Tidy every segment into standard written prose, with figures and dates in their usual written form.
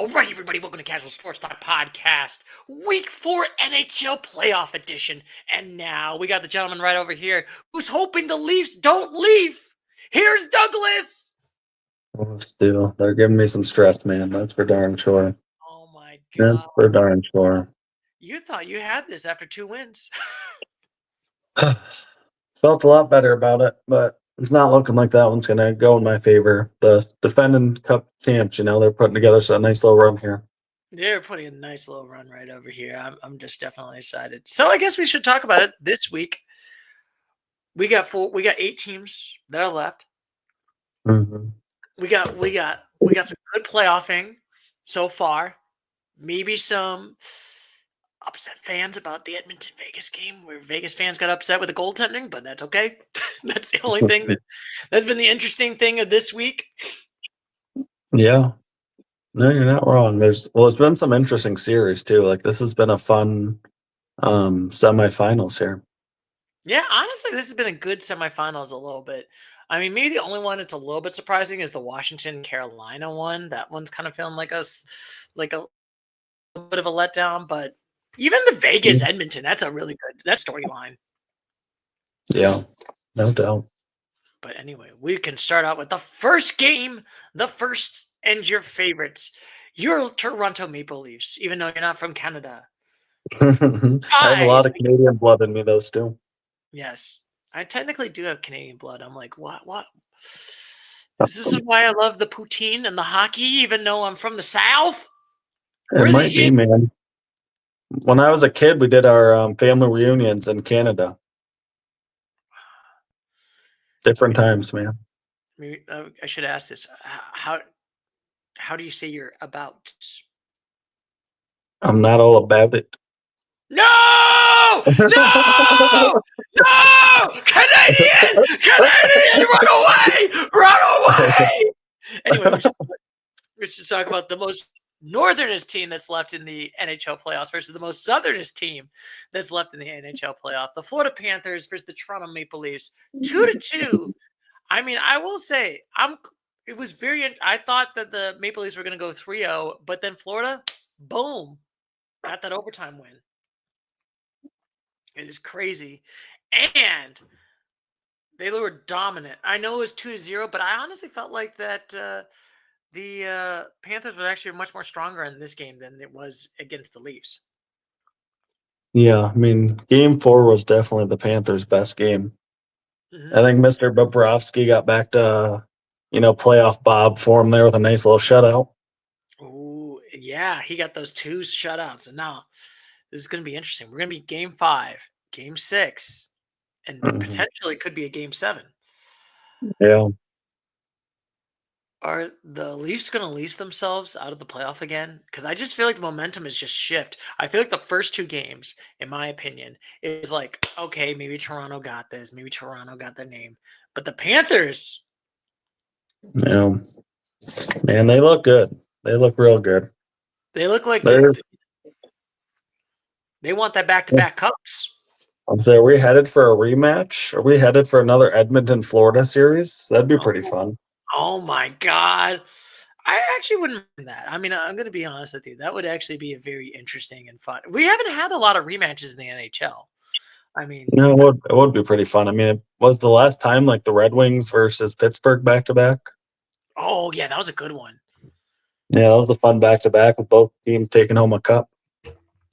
All right, everybody, welcome to Casual Sports Talk Podcast, Week 4 NHL Playoff Edition. And now we got the gentleman right over here who's hoping the Leafs don't leave. Here's Douglas. Well, still, they're giving me some stress, man. That's for darn sure. Oh, my That's God. for darn sure. You thought you had this after 2 wins. Felt a lot better about it, but it's not looking like that one's going to go in my favor. The defending cup champs, they're putting together a nice little run here. They're putting a nice little run right over here. I'm just definitely excited. So I guess we should talk about it this week. We got 8 teams that are left. Mm-hmm. We got some good playoffing so far. Maybe some upset fans about the Edmonton Vegas game where Vegas fans got upset with the goaltending, but that's okay. That's the only thing that's been the interesting thing of this week. Yeah. No, you're not wrong. There's been some interesting series too. Like this has been a fun semifinals here. Yeah, honestly, this has been a good semifinals a little bit. I mean, maybe the only one that's a little bit surprising is the Washington-Carolina one. That one's kind of feeling like a bit of a letdown, but even the Vegas-Edmonton, that's a really good storyline. Yeah, no doubt. But anyway, we can start out with the first game, and your favorites, your Toronto Maple Leafs, even though you're not from Canada. I have a lot of Canadian blood in me, those two. Yes, I technically do have Canadian blood. I'm like, what? This is why I love the poutine and the hockey, even though I'm from the South? It might be, man. When I was a kid, we did our family reunions in Canada. Different times, man. Maybe, I should ask this. How do you say you're about? I'm not all about it. No! No! No! Canadian! Run away! Anyway, we should talk about the most northernest team that's left in the NHL playoffs versus the most southernest team that's left in the NHL playoff. The Florida Panthers versus the Toronto Maple Leafs. 2-2. I mean, I will say, it was I thought that the Maple Leafs were going to go 3-0, but then Florida, boom, got that overtime win. It is crazy. And they were dominant. I know it was 2-0, but I honestly felt like that the Panthers were actually much more stronger in this game than it was against the Leafs. Yeah, I mean, game 4 was definitely the Panthers' best game. Mm-hmm. I think Mr. Bobrovsky got back to, playoff Bob form there with a nice little shutout. Oh, yeah, he got those 2 shutouts. And now this is going to be interesting. We're going to be game 5, game 6, and potentially could be a game 7. Yeah. Are the Leafs going to lease themselves out of the playoff again? Because I just feel like the momentum is just shift. I feel like the first 2 games, in my opinion, is like, okay, maybe Toronto got this. Maybe Toronto got their name. But the Panthers. Yeah. Man, they look good. They look real good. They look like they want that back-to-back cups. Are we headed for a rematch? Are we headed for another Edmonton, Florida series? That'd be pretty fun. Oh my God. I actually wouldn't mind that. I mean, I'm going to be honest with you. That would actually be a very interesting and fun. We haven't had a lot of rematches in the NHL. I mean, No, it would be pretty fun. I mean, it was the last time like the Red Wings versus Pittsburgh back-to-back. oh yeah, that was a good one. Yeah, that was a fun back-to-back with both teams taking home a cup.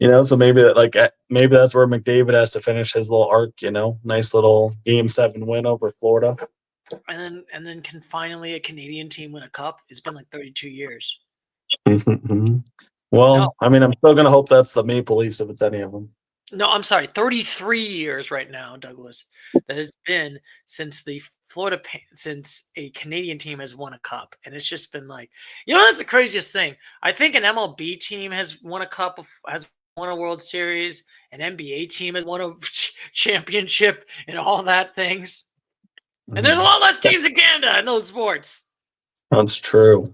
So maybe that's where McDavid has to finish his little arc. Nice little Game 7 win over Florida. And then can finally a Canadian team win a cup? It's been like 32 years. Well, No. I mean, I'm still gonna hope that's the Maple Leafs if it's any of them. No, I'm sorry, 33 years right now, Douglas. That has been since since a Canadian team has won a cup, and it's just been like, that's the craziest thing. I think an MLB team has won a cup, has won a World Series, an NBA team has won a championship, and all that things. And there's a lot less teams in Canada in those sports. That's true.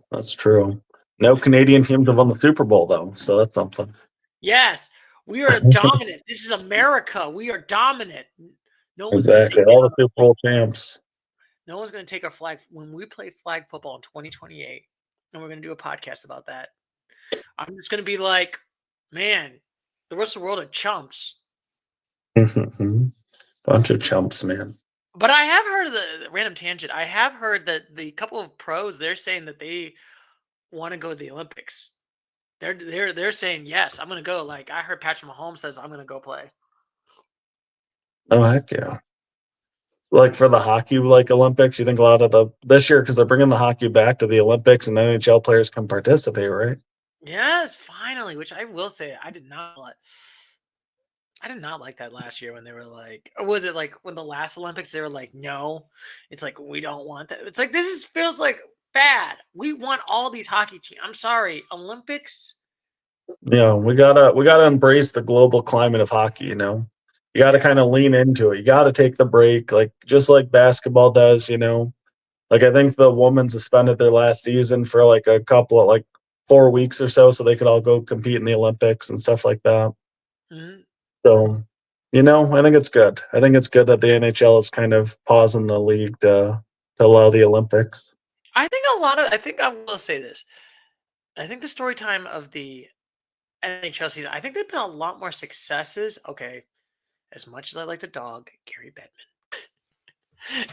No Canadian teams have won the Super Bowl though, so that's something. Yes. We are dominant. This is America. We are dominant. No one's exactly. All the Super Bowl champs. No one's going to take our flag when we play flag football in 2028, and we're going to do a podcast about that. I'm just gonna be like, man, the rest of the world are chumps. Bunch of chumps, man. But I have heard of the random tangent. I have heard that the couple of pros they're saying that they want to go to the Olympics. They're saying yes, I'm gonna go. Like I heard Patrick Mahomes says I'm gonna go play. Oh heck yeah! Like for the hockey, like Olympics, you think a lot of the this year because they're bringing the hockey back to the Olympics and NHL players can participate, right? Yes, finally. Which I will say I did not like. I did not like that last year when they were like, or was it like when the last Olympics they were like, no, it's like we don't want that. It's like feels like bad. We want all these hockey teams. I'm sorry, Olympics. We gotta embrace the global climate of hockey. You gotta Yeah. kind of lean into it. You gotta take the break, like just like basketball does. Like I think the women suspended their last season for like a couple of like 4 weeks or so they could all go compete in the Olympics and stuff like that. Mhm. So, I think it's good. I think it's good that the NHL is kind of pausing the league to allow the Olympics. I think I think I will say this. I think the story time of the NHL season, I think there've been a lot more successes. Okay, as much as I like to dog Gary Bettman,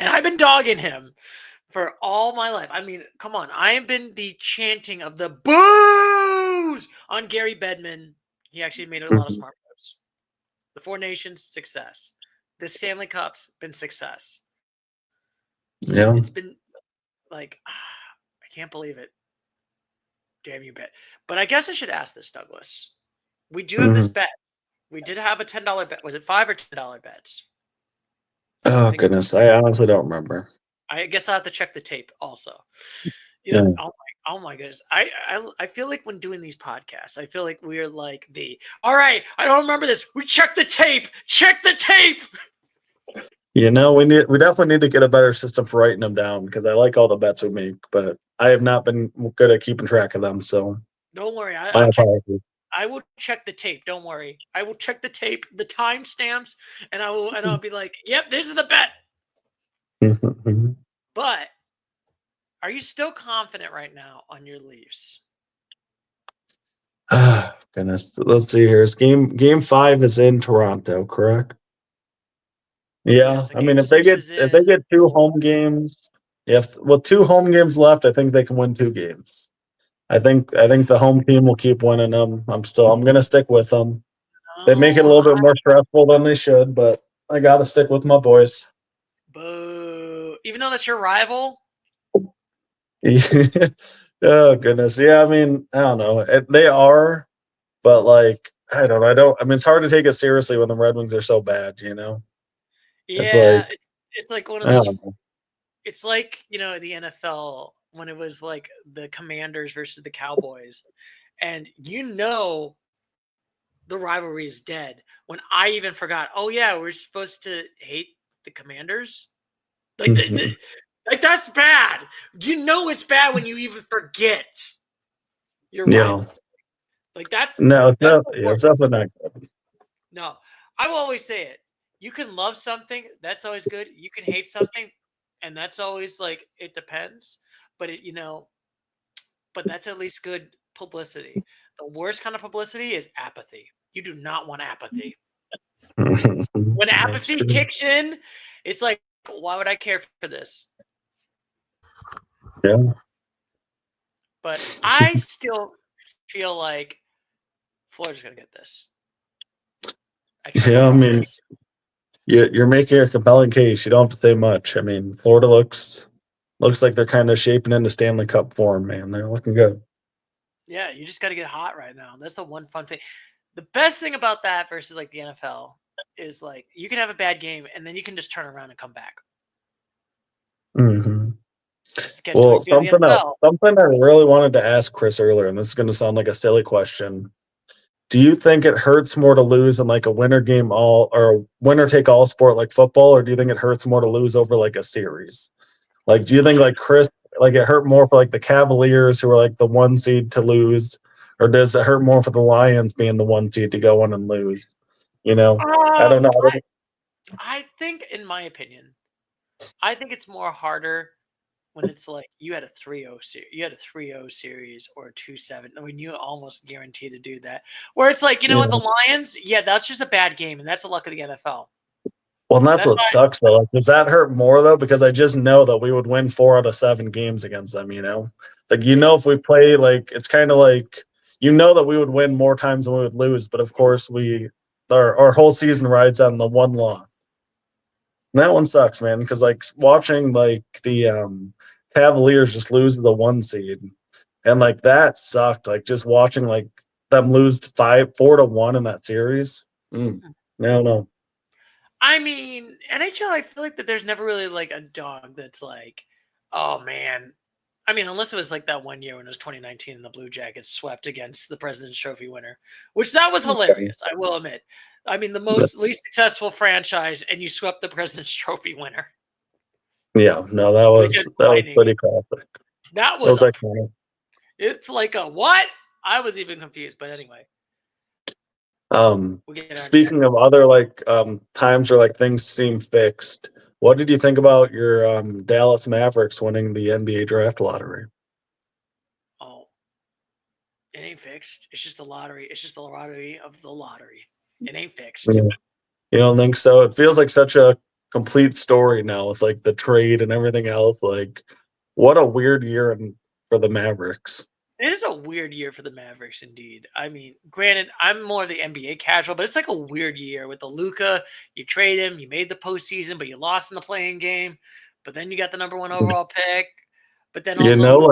and I've been dogging him for all my life. I mean, come on, I have been the chanting of the boos on Gary Bettman. He actually made a lot of Mhm. smart moves. The Four Nations success. The Stanley Cups been success. Yeah. It's been like I can't believe it. Damn you, bet. But I guess I should ask this, Douglas. We do have this Mhm. bet. We did have a $10 bet. Was it $5 or $10 bets? I Oh think it was. goodness, I honestly don't remember. I guess I have to check the tape also. Mm. Oh my goodness. I feel like when doing these podcasts, I feel like we're like all right, I don't remember this. We check the tape. Check the tape. We definitely need to get a better system for writing them down because I like all the bets we make, but I have not been good at keeping track of them. So Don't worry. my apologies. I will check the tape. Don't worry. I will check the tape, the timestamps, and I'll be like, yep, this is the bet. Mhm. But are you still confident right now on your Leafs? Ah, goodness, let's see here. It's game 5 is in Toronto, correct? Yeah, Yes, and I mean game if they six get is if they in get two Florida. home games, if with 2 home games left, I think they can win 2 games. I think the home team will keep winning them. I'm gonna stick with them. They make it a No, little bit more stressful than they should, but I gotta stick with my boys. boo. Even though that's your rival? Oh goodness, yeah. I mean, I don't know. They are, but like I don't know. I mean, it's hard to take it seriously when the Red Wings are so bad. It's Yeah, like it's like one of I those. don't know. It's like the NFL when it was like the Commanders versus the Cowboys, and the rivalry is dead. When I even forgot, oh yeah, we're supposed to hate the Commanders. Like, Mhm. like that's bad. It's bad when you even forget your Yeah, rivals. Like that's no, it's that's not. the Yeah, it's worst. definitely not good. No, I will always say it. You can love something, that's always good. You can hate something, and that's always like it depends. But but that's at least good publicity. The worst kind of publicity is apathy. You do not want apathy. When That's apathy true. kicks in, it's like, why would I care for this? Yeah, But I still feel like Florida's gonna get this. I trust the yeah. I mean, process. you're making a compelling case. You don't have to say much. I mean, Florida looks like they're kind of shaping into Stanley Cup form, man. They're looking good. Yeah, you just got to get hot right now. That's the one fun thing. The best thing about that versus like the NFL is like you can have a bad game and then you can just turn around and come back. Hmm. That's the catch Well, 22 of the NFL. something I really wanted to ask Chris earlier, and this is going to sound like a silly question. Do you think it hurts more to lose in like a winner game all or a winner take all sport like football, or do you think it hurts more to lose over like a series? Like, do you think like Chris like it hurt more for like the Cavaliers who were like the 1 seed to lose, or does it hurt more for the Lions being the 1 seed to go in and lose? I Uh, don't know. I think, in my opinion, I think it's more harder when it's like you had a 3-0 series, you had a 3-0 series or a 2-7. I mean, you almost guaranteed to do that. Where it's like, you know what, Yeah. the Lions, yeah, that's just a bad game, and that's the luck of the NFL. Well, and that's That's what why, sucks though. Like, does that hurt more though? Because I just know that we would win 4 out of 7 games against them. Like if we play, like it's kind of like that we would win more times than we would lose. But of course, our whole season rides on the one loss. And that one sucks, man. Because like watching like the Cavaliers just lose the 1 seed, and like that sucked. Like just watching like them lose 4-1 in that series. No. I mean, NHL, I feel like that there's never really like a dog that's like, oh man. I mean, unless it was like that one year when it was 2019 and the Blue Jackets swept against the President's Trophy winner, which that was hilarious. I will admit. I mean, the least successful franchise, and you swept the President's Trophy winner. Yeah, no, Against that was Lightning. pretty classic. That That was was iconic. It's like a what? I was even confused, but anyway. We'll get Speaking of other like times where like things seem fixed, what did you think about your Dallas Mavericks winning the NBA draft lottery? Oh, it ain't fixed. It's just a lottery. It's just the lottery of the lottery. It ain't fixed. Yeah. You don't think so? It feels like such a complete story now with like the trade and everything else. Like, what a weird year for the Mavericks. It is a weird year for the Mavericks, indeed. I mean, granted, I'm more of the NBA casual, but it's like a weird year with the Luka. You trade him, you made the postseason, but you lost in the playing game. But then you got the number 1 overall pick. But then also,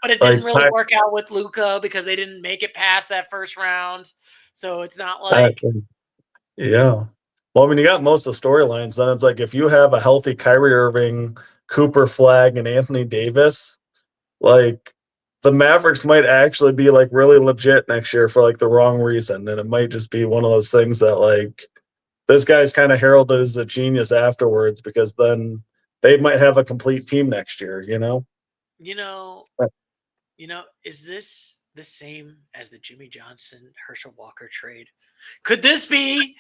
but it didn't really work out with Luka because they didn't make it past that first round. So it's not like, yeah. Well, I mean, you got most of the storylines. Then it's like if you have a healthy Kyrie Irving, Cooper Flag, and Anthony Davis, like the Mavericks might actually be like really legit next year for like the wrong reason, and it might just be one of those things that like this guy's kind of heralded as a genius afterwards because then they might have a complete team next year. you know, is this the same as the Jimmy Johnson Herschel Walker trade? Could this be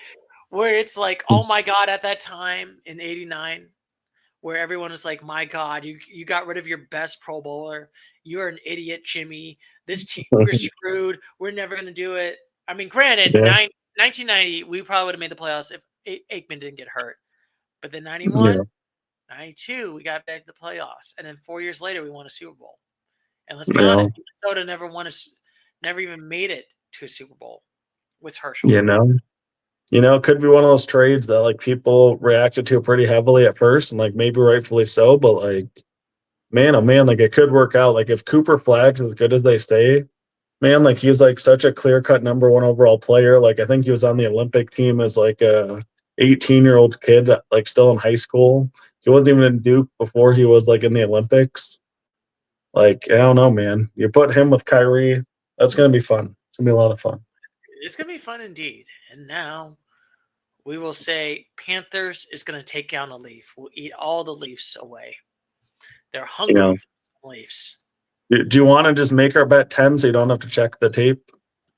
where it's like, oh my God, at that time in '89, where everyone is like, my God, you got rid of your best Pro Bowler. You're an idiot, Jimmy. This team, we're screwed. We're never going to do it. I mean, granted, 1990, we probably would have made the playoffs if Aikman didn't get hurt. But then 91, 92, we got back to the playoffs. And then 4 years later, we won a Super Bowl. And let's be honest, Minnesota never even made it to a Super Bowl with Herschel. It could be one of those trades that like people reacted to pretty heavily at first, and like maybe rightfully so. But like, man, oh man, like it could work out. Like if Cooper Flag's as good as they say, man, like he's like such a clear-cut number 1 overall player. Like I think he was on the Olympic team as like a 18-year-old kid, like still in high school. He wasn't even in Duke before he was like in the Olympics. Like I don't know, man. You put him with Kyrie, that's gonna be fun. It's gonna be a lot of fun. It's gonna be fun indeed. And now we will say Panthers is going to take down a Leaf. We'll eat all the Leafs away. They're hungry for Leafs. Do you want to just make our bet 10 so you don't have to check the tape?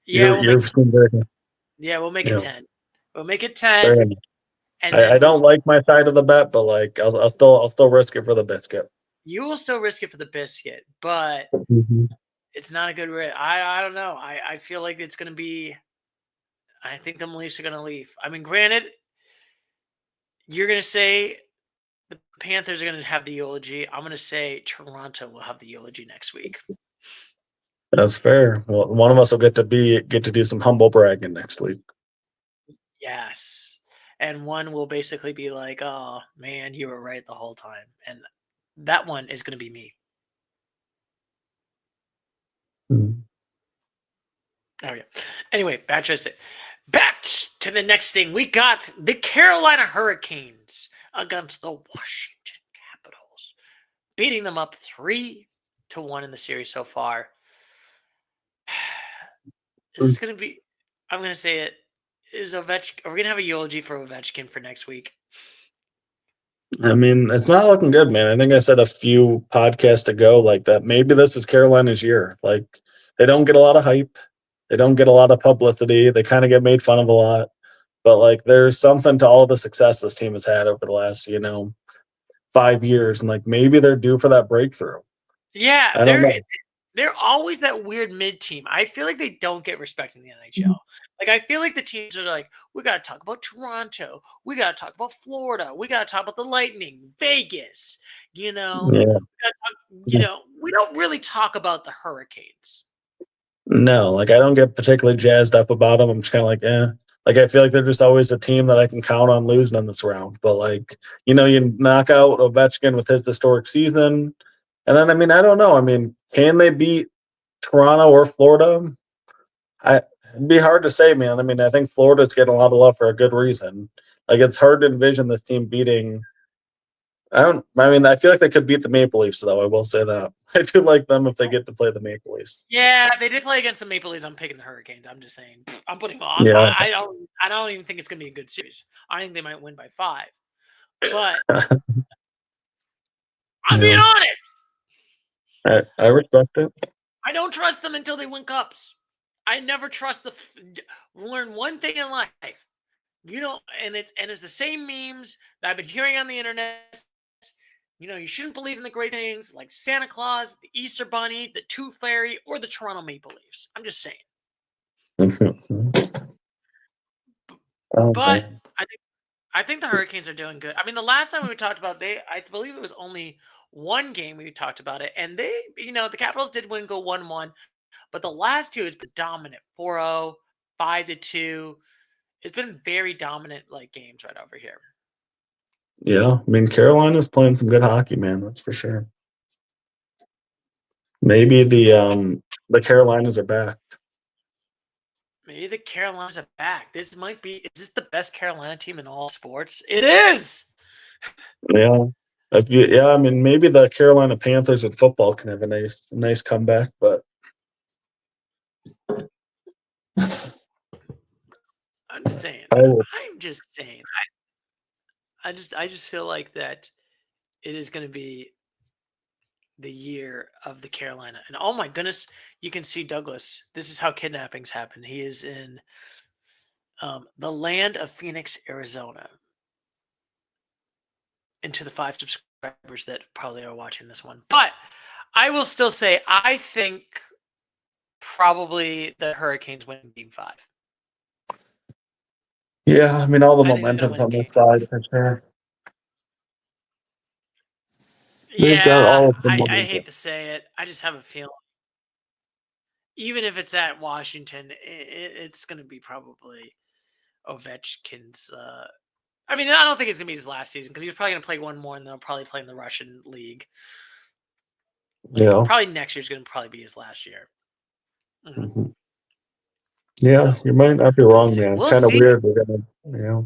Yeah, we'll make it 10. We'll make it 10. And I don't like my side of the bet, but like I'll still risk it for the biscuit. You will still risk it for the biscuit, but it's not a good risk. I don't know. I feel like it's going to be. I think the Leafs are going to leave. I mean, granted, you're going to say the Panthers are going to have the eulogy. I'm going to say Toronto will have the eulogy next week. That's fair. Well, one of us will get to do some humble bragging next week. Yes. And one will basically be like, oh, man, you were right the whole time. And that one is going to be me. Oh, yeah. Anyway, back to the next thing. We got the Carolina Hurricanes against the Washington Capitals, beating them up 3-1 in the series so far. This is going to be, I'm going to say it, is Ovechkin. Are we going to have a eulogy for Ovechkin for next week? I mean, it's not looking good, man. I think I said a few podcasts ago like that maybe this is Carolina's year. Like they don't get a lot of hype. They don't get a lot of publicity. They kind of get made fun of a lot. But like there's something to all the success this team has had over the last, 5 years, and like maybe they're due for that breakthrough. Yeah, I don't know. they're always that weird mid team. I feel like they don't get respect in the NHL. Like I feel like the teams are like, we got to talk about Toronto, we got to talk about Florida, we got to talk about the Lightning, Vegas. You know, Yeah. we don't really talk about the Hurricanes. No, like I don't get particularly jazzed up about them. I'm just kind of like, eh. Like I feel like they're just always a team that I can count on losing in this round. But like, you knock out Ovechkin with his historic season, and then I mean, I don't know. I mean, can they beat Toronto or Florida? It'd be hard to say, man. I mean, I think Florida's getting a lot of love for a good reason. Like it's hard to envision this team beating. I mean, I feel like they could beat the Maple Leafs, though. I will say that. I do like them if they get to play the Maple Leafs. Yeah, they did play against the Maple Leafs. I'm picking the Hurricanes. I'm just saying. I'm putting on. Yeah. I don't even think it's gonna be a good series. I think they might win by 5. But I'm being Yeah. honest. I respect it. I don't trust them until they win cups. I never trust learn one thing in life. And it's the same memes that I've been hearing on the internet. You shouldn't believe in the great things like Santa Claus, the Easter Bunny, the Tooth Fairy, or the Toronto Maple Leafs. I'm just saying. But I think the Hurricanes are doing good. I mean, the last time we talked about I believe it was only one game we talked about it, and the Capitals did go 1-1, but the last two has been dominant. 4-0, 5-2. It's been very dominant games right over here. Yeah, I mean Carolina's playing some good hockey, man. That's for sure. Maybe the Carolinas are back. Maybe the Carolinas are back. Is this the best Carolina team in all sports? It is. Yeah. I mean, maybe the Carolina Panthers in football can have a nice comeback, but I'm just saying. I'm just saying. I just feel like that it is going to be the year of the Carolina. And oh my goodness, you can see Douglas. This is how kidnappings happen. He is in the land of Phoenix, Arizona. And to the 5 subscribers that probably are watching this one. But I will still say I think probably the Hurricanes win Game 5. Yeah, I mean all the I think they're gonna momentum's win on their Game side 5. for sure. They've got Yeah, all of the I money. hate to say it. I just have a feeling. Even if it's at Washington, it's going to be probably Ovechkin's. I mean, I don't think it's going to be his last season because he's probably going to play one more, and then he'll probably play in the Russian league. Yeah. Probably next year's going to probably be his last year. Mm-hmm. Yeah, so, you might not be wrong, man. We'll kind of see. weird. We're gonna,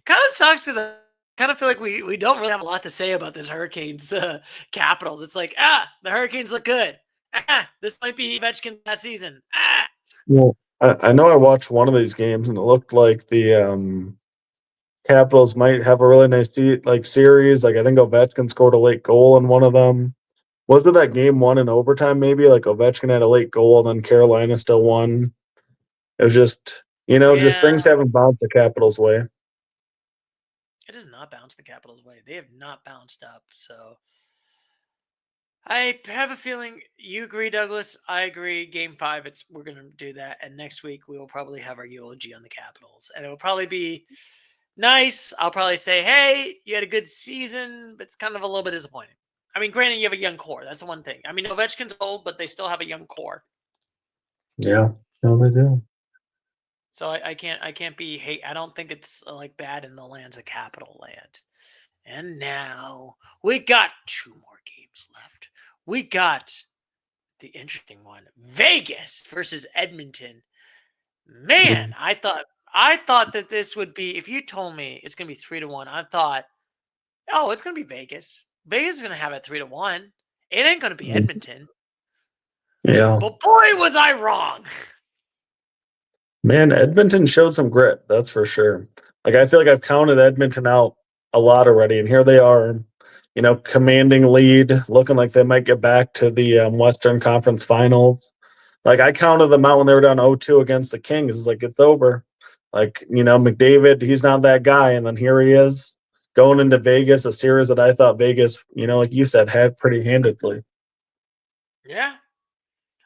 Kind of sucks because I kind of feel like we don't really have a lot to say about this Hurricanes Capitals. It's like, the Hurricanes look good. This might be Ovechkin's last season. Well, I know I watched one of these games and it looked like the Capitals might have a really nice series. Like I think Ovechkin scored a late goal in one of them. Was it that game 1 in overtime? Maybe like Ovechkin had a late goal, and then Carolina still won. It was just just things haven't bounced the Capitals' way. It has not bounced the Capitals' way. They have not bounced up. So I have a feeling you agree, Douglas. I agree. Game 5, we're going to do that. And next week, we will probably have our eulogy on the Capitals. And it will probably be nice. I'll probably say, hey, you had a good season, but it's kind of a little bit disappointing. I mean, granted, you have a young core. That's the one thing. I mean, Ovechkin's old, but they still have a young core. Yeah, no, they do. So I can't be hate. I don't think it's bad in the lands of Capital Land. And now we got 2 more games left. We got the interesting one, Vegas versus Edmonton. Man, I thought that this would be, if you told me it's going to be 3-1, I thought, oh, it's going to be Vegas. Vegas is going to have it 3-1. It ain't going to be Edmonton. Yeah. But boy, was I wrong. Man, Edmonton showed some grit, that's for sure. Like I feel like I've counted Edmonton out a lot already, and here they are, commanding lead, looking like they might get back to the Western Conference Finals. Like I counted them out when they were down 0-2 against the Kings. It's like it's over. Like McDavid, he's not that guy, and then here he is going into Vegas, a series that I thought Vegas, like you said, had pretty handedly. Yeah.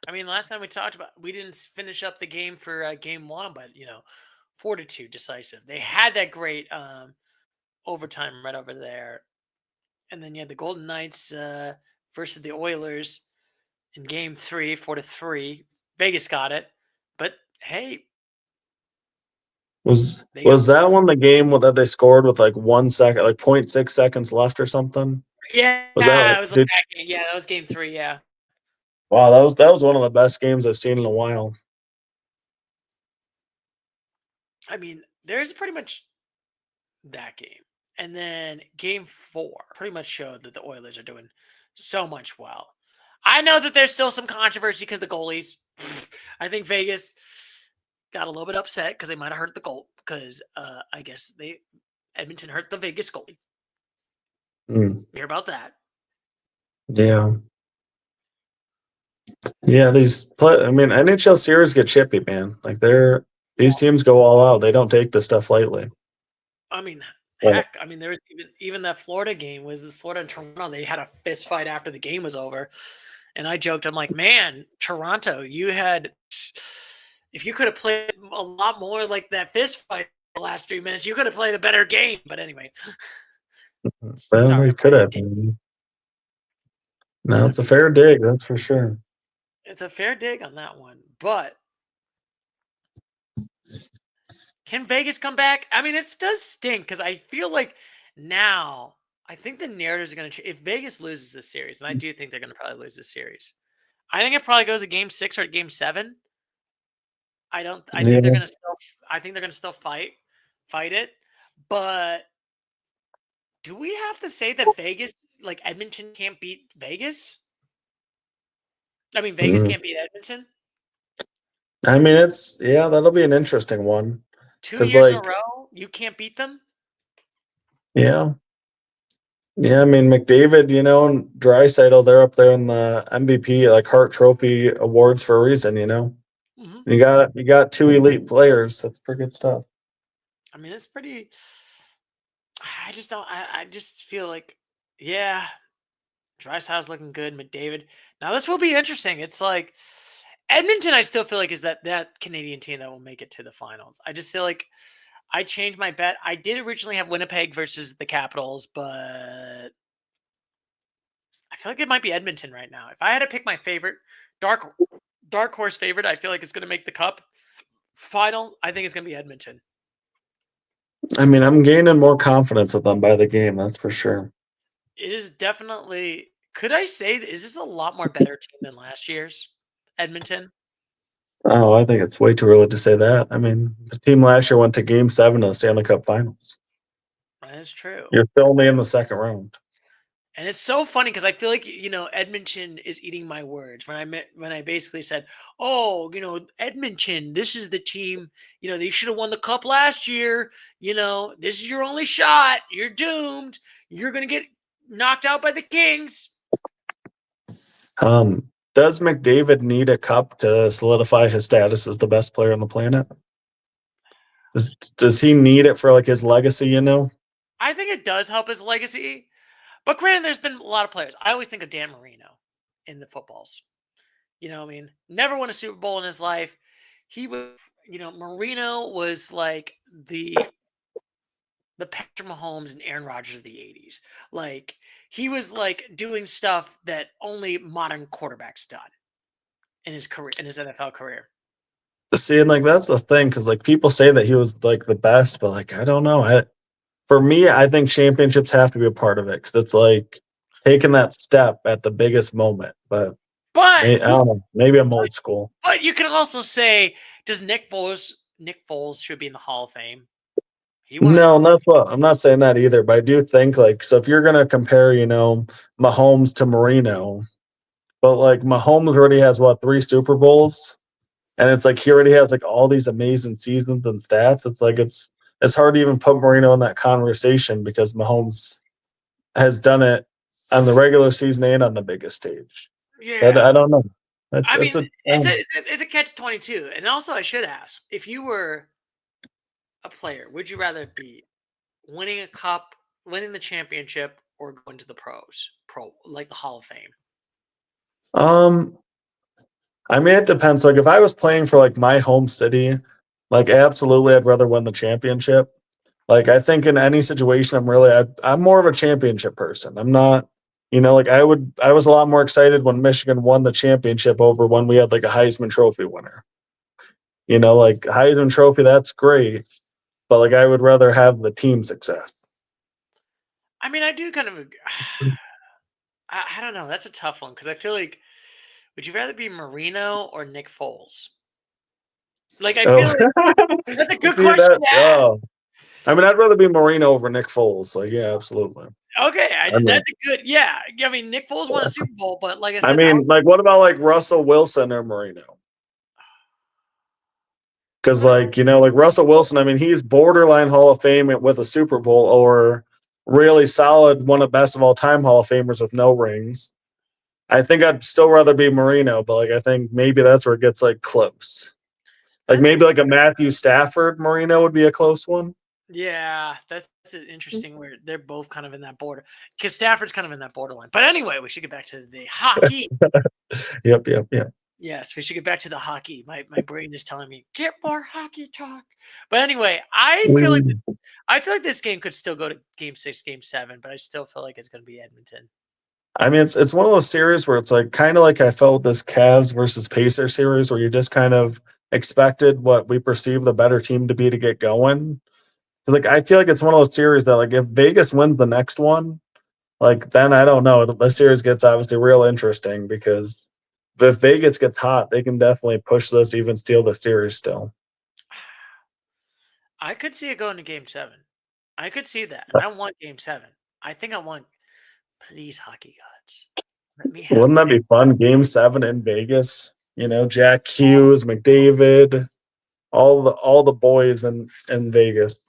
I mean, last time we talked about, we didn't finish up the game for game one, but 4-2 decisive. They had that great overtime right over there, and then you had the Golden Knights versus the Oilers in game three, 4-3. Vegas got it, but hey, Was they got was that one the game that they scored with like 1 second, like 0.6 seconds left or something? Was that yeah, it was like did, that game. Yeah, that was game three. Yeah, wow, that was one of the best games I've seen in a while. I mean, there's pretty much that game, and then game four pretty much showed that the Oilers are doing so much well. I know that there's still some controversy because the goalies. I think Vegas got a little bit upset because they might have hurt the goal because I guess Edmonton hurt the Vegas goalie. Mm, You hear about that? yeah. Yeah, NHL series get chippy, man. Like these teams go all out. They don't take this stuff lightly. I mean, But heck, I mean there was even that Florida game was Florida and Toronto. They had a fist fight after the game was over, and I joked, I'm like, man, Toronto, you had if you could have played a lot more like that fist fight the last 3 minutes, you could have played a better game. But anyway, well, sorry, they I'm could ranting. have. No, I it's a mean, fair dig, that's for sure. it's a fair dig on that one, but can Vegas come back? I mean, it does stink because I feel like now I think the narratives are going to change. If Vegas loses this series, and I do think they're going to probably lose this series, I think it probably goes to game six or game seven. I don't. I think they're Yeah. going to still. I think they're going to still fight it. But do we have to say that Vegas, like Edmonton, can't beat Vegas? I mean, Vegas Mm. can't beat Edmonton I mean, that'll be an interesting one. two Because, years in a like, row. You can't beat them. yeah. Yeah, I mean, McDavid, and Draisaitl, they're up there in the MVP, like Hart Trophy awards for a reason. Hmm. You got two elite players. That's pretty good stuff. I mean, it's pretty. I just don't. I just feel like, yeah, Drysdale's looking good. McDavid. Now this will be interesting. It's like Edmonton. I still feel like is that Canadian team that will make it to the finals. I just feel like I changed my bet. I did originally have Winnipeg versus the Capitals, but I feel like it might be Edmonton right now. If I had to pick my favorite dark dark horse favorite, I feel like it's going to make the Cup final. I think it's going to be Edmonton. I mean, I'm gaining more confidence with them by the game, that's for sure. It is definitely. Could I say is this a lot more better team than last year's Edmonton? Oh, I think it's way too early to say that. I mean, the team last year went to Game 7 of the Stanley Cup Finals. That is true. You're still only in the second round. And it's so funny because I feel like Edmonton is eating my words when I basically said, "Oh, Edmonton, this is the team. They should have won the cup last year. This is your only shot. You're doomed. You're gonna get knocked out by the Kings." Does McDavid need a cup to solidify his status as the best player on the planet? Does he need it for like his legacy? I think it does help his legacy, but granted, there's been a lot of players. I always think of Dan Marino in the footballs. I mean, never won a Super Bowl in his life. He was, Marino was like the Patrick Mahomes and Aaron Rodgers of the 80s. Like he was like doing stuff that only modern quarterbacks done in his career in his NFL career. See, and like that's the thing, because like people say that he was like the best, but like I don't know. For me, I think championships have to be a part of it because it's like taking that step at the biggest moment. But But I don't know. Maybe I'm old school. but you can also say, does Nick Foles should be in the Hall of Fame? He won a No, and that's what I'm not saying that either. But I do think like so if you're gonna compare, Mahomes to Marino, but like Mahomes already has what 3 Super Bowls, and it's like he already has like all these amazing seasons and stats. It's like it's hard to even put Marino in that conversation because Mahomes has done it on the regular season and on the biggest stage. But yeah. I don't know. It's I it's mean, a it's a catch-22. And also I should ask, if you were a player, would you rather be winning a cup winning the championship or going to the like the Hall of Fame? Um, I mean, it depends. Like, if I was playing for like my home city, like absolutely, I'd rather win the championship. Like, I think in any situation, I'm more of a championship person. I'm not, like I was a lot more excited when Michigan won the championship over when we had like a Heisman Trophy winner. Like Heisman Trophy, that's great, but like I would rather have the team success. I mean, I do kind of. I don't know. That's a tough one because I feel like, would you rather be Marino or Nick Foles? Like, I Oh, feel like that's a good see question that? to ask. Oh, I mean, I'd rather be Marino over Nick Foles. Like, yeah, absolutely. Okay, I mean, that's a good. Yeah, I mean, Nick Foles won a Super Bowl, but like I I said, mean, like, what about like Russell Wilson or Marino? Because, Russ- like, like Russell Wilson, I mean, he's borderline Hall of Fame with a Super Bowl or really solid, one of best of all time Hall of Famers with no rings. I think I'd still rather be Marino, but like, I think maybe that's where it gets like close. Like, that's a maybe like a Matthew Stafford Marino would be a close one. yeah, that's interesting. Where they're both kind of in that border because Stafford's kind of in that borderline. But anyway, we should get back to the hockey. Yep, yep, yep. Yes, we should get back to the hockey. My brain is telling me get more hockey talk. But anyway, I feel like this game could still go to game 6, game 7, but I still feel like it's going to be Edmonton. I mean, it's one of those series where it's like kind of like I felt this Cavs versus Pacer series where you just kind of expected what we perceive the better team to be to get going. 'Cause, like, I feel like it's one of those series that like if Vegas wins the next one, like then I don't know, the series gets obviously real interesting because if Vegas gets hot, they can definitely push this, even steal the series still. I could see it going to game 7. I could see that. And I want game 7. I think I want please hockey gods. Let me have Wouldn't that be fun? Game 7 in Vegas. Jack Hughes, McDavid, all the boys in Vegas.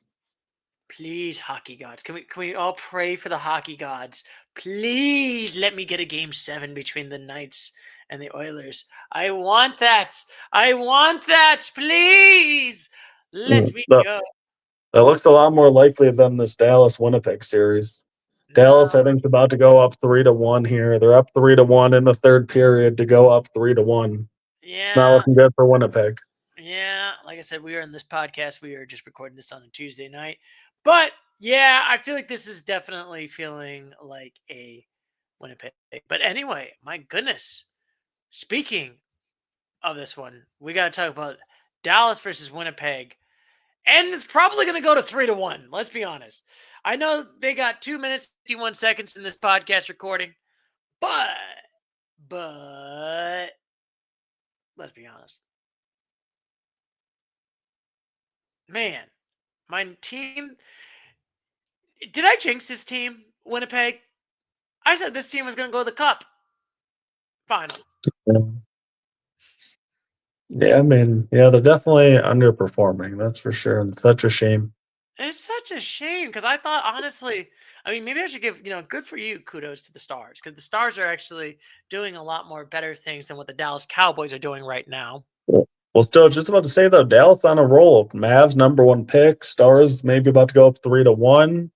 please hockey gods. Can we all pray for the hockey gods? Please let me get a game 7 between the Knights and the Oilers. I want that. I want that. Please let me That go. that looks a lot more likely than this Dallas Winnipeg series. No. Dallas, I think, is about to go up 3-1 here. They're up 3-1 in the third period to go up 3-1. Not Yeah. looking good for Winnipeg. Yeah, like I said, we are in this podcast. We are just recording this on a Tuesday night. But yeah, I feel like this is definitely feeling like a Winnipeg. But anyway, my goodness. Speaking of this one, we got to talk about Dallas versus Winnipeg. And it's probably going to go to 3-1. Let's be honest. I know they got 2 minutes, 51 seconds in this podcast recording, but let's be honest. Man, my team. Did I jinx this team, Winnipeg? I said this team was going to go to the Cup final. Yeah. Yeah, I mean, yeah, they're definitely underperforming. That's for sure. It's such a shame. It's such a shame because I thought, honestly, I mean, maybe I should give, good for you, kudos to the Stars because the Stars are actually doing a lot more better things than what the Dallas Cowboys are doing right now. Well, still, just about to say though, Dallas on a roll. Mavs #1 pick. Stars maybe about to go up 3-1.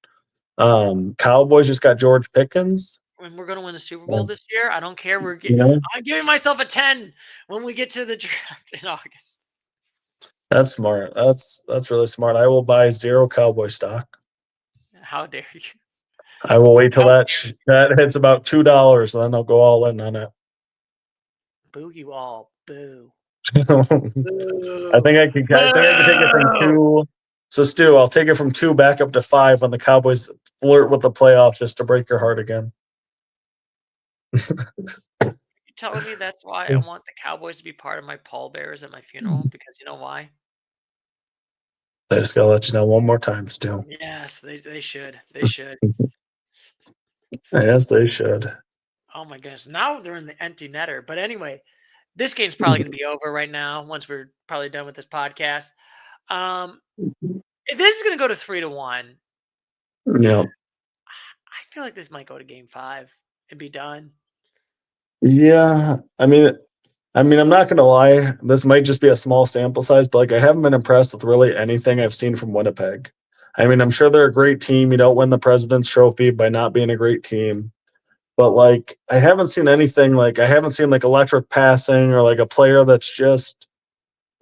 Cowboys just got George Pickens. When we're going to win the Super Yeah, Bowl this year, I don't care. you know, I'm giving myself a 10 when we get to the draft in August. that's smart. That's really smart. I will buy 0 Cowboy stock. How dare you? I will wait till How that hits about $2, and then I'll go all in on it. boo you all. Boo. I Boo. think I could. I think I could take it from Boo. 2. So Stu, I'll take it from 2 back up to 5 when the Cowboys flirt with the playoffs just to break your heart again. You telling me that's why I want the Cowboys to be part of my pallbearers at my funeral? Because you know why? I just gotta let you know one more time, Stu. Yes, they should. They should. Yes, they should. Oh my goodness. Now they're in the empty netter. But anyway, this game's probably going to be over right now once we're probably done with this podcast. Um, if this is going to go to 3-1, Yeah. I feel like this might go to game 5 and be done. Yeah. I'm not gonna lie. This might just be a small sample size, but like I haven't been impressed with really anything I've seen from Winnipeg. I mean, I'm sure they're a great team. You don't win the President's Trophy by not being a great team. But, like, I haven't seen anything like I haven't seen, like, electric passing or, like, a player that's just,